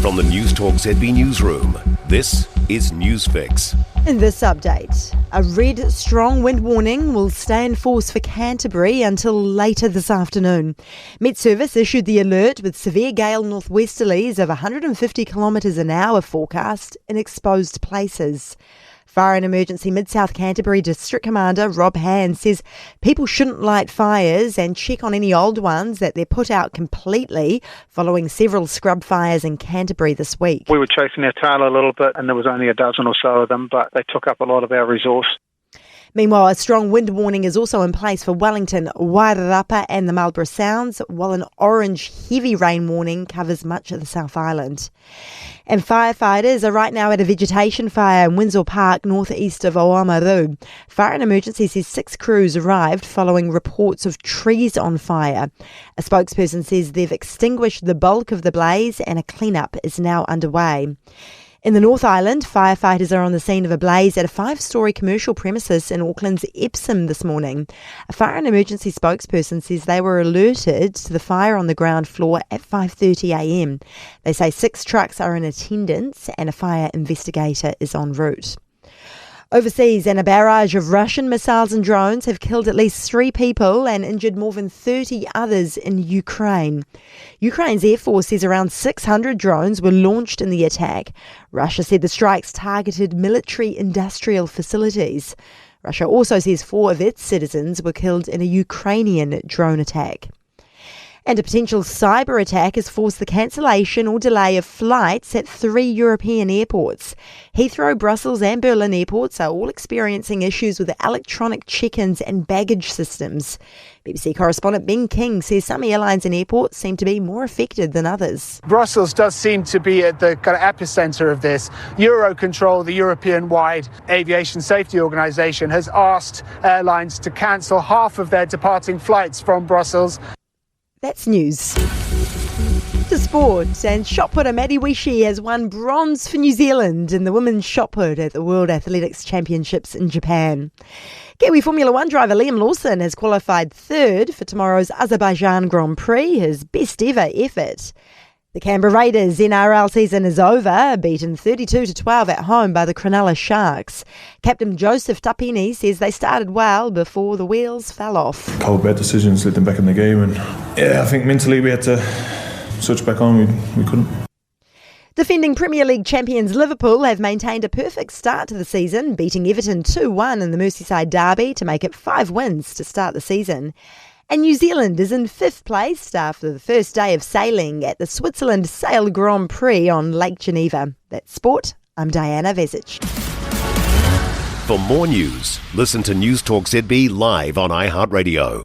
From the Newstalk ZB newsroom, this is Newsfix. In this update, a red strong wind warning will stay in force for Canterbury until later this afternoon. Met Service issued the alert with severe gale northwesterlies of 150 kilometres an hour forecast in exposed places. Fire and Emergency Mid-South Canterbury District Commander Rob Hand says people shouldn't light fires and check on any old ones that they're put out completely following several scrub fires in Canterbury this week. We were chasing their tail a little bit and there was only a dozen or so of them, but they took up a lot of our resource. Meanwhile, a strong wind warning is also in place for Wellington, Wairarapa and the Marlborough Sounds, while an orange heavy rain warning covers much of the South Island. And firefighters are right now at a vegetation fire in Windsor Park, northeast of Oamaru. Fire and Emergency says 6 crews arrived following reports of trees on fire. A spokesperson says they've extinguished the bulk of the blaze and a cleanup is now underway. In the North Island, firefighters are on the scene of a blaze at a 5-storey commercial premises in Auckland's Epsom this morning. A Fire and Emergency spokesperson says they were alerted to the fire on the ground floor at 5:30am. They say 6 trucks are in attendance and a fire investigator is en route. Overseas, and a barrage of Russian missiles and drones have killed at least 3 people and injured more than 30 others in Ukraine. Ukraine's Air Force says around 600 drones were launched in the attack. Russia said the strikes targeted military industrial facilities. Russia also says 4 of its citizens were killed in a Ukrainian drone attack. And a potential cyber attack has forced the cancellation or delay of flights at 3 European airports. Heathrow, Brussels and Berlin airports are all experiencing issues with electronic check-ins and baggage systems. BBC correspondent Ben King says some airlines and airports seem to be more affected than others. Brussels does seem to be at the kind of epicenter of this. Eurocontrol, the European-wide aviation safety organisation, has asked airlines to cancel half of their departing flights from Brussels. That's news. To sport, and shot putter Maddie Wishi has won bronze for New Zealand in the women's shot put at the World Athletics Championships in Japan. Kiwi Formula 1 driver Liam Lawson has qualified 3rd for tomorrow's Azerbaijan Grand Prix, his best ever effort. The Canberra Raiders' NRL season is over, beaten 32-12 at home by the Cronulla Sharks. Captain Joseph Tapini says they started well before the wheels fell off. A couple of bad decisions led them back in the game, and I think mentally we had to switch back on. We couldn't. Defending Premier League champions Liverpool have maintained a perfect start to the season, beating Everton 2-1 in the Merseyside derby to make it 5 wins to start the season. And New Zealand is in 5th place after the first day of sailing at the Switzerland Sail Grand Prix on Lake Geneva. That's sport. I'm Diana Vesic. For more news, listen to Newstalk ZB live on iHeartRadio.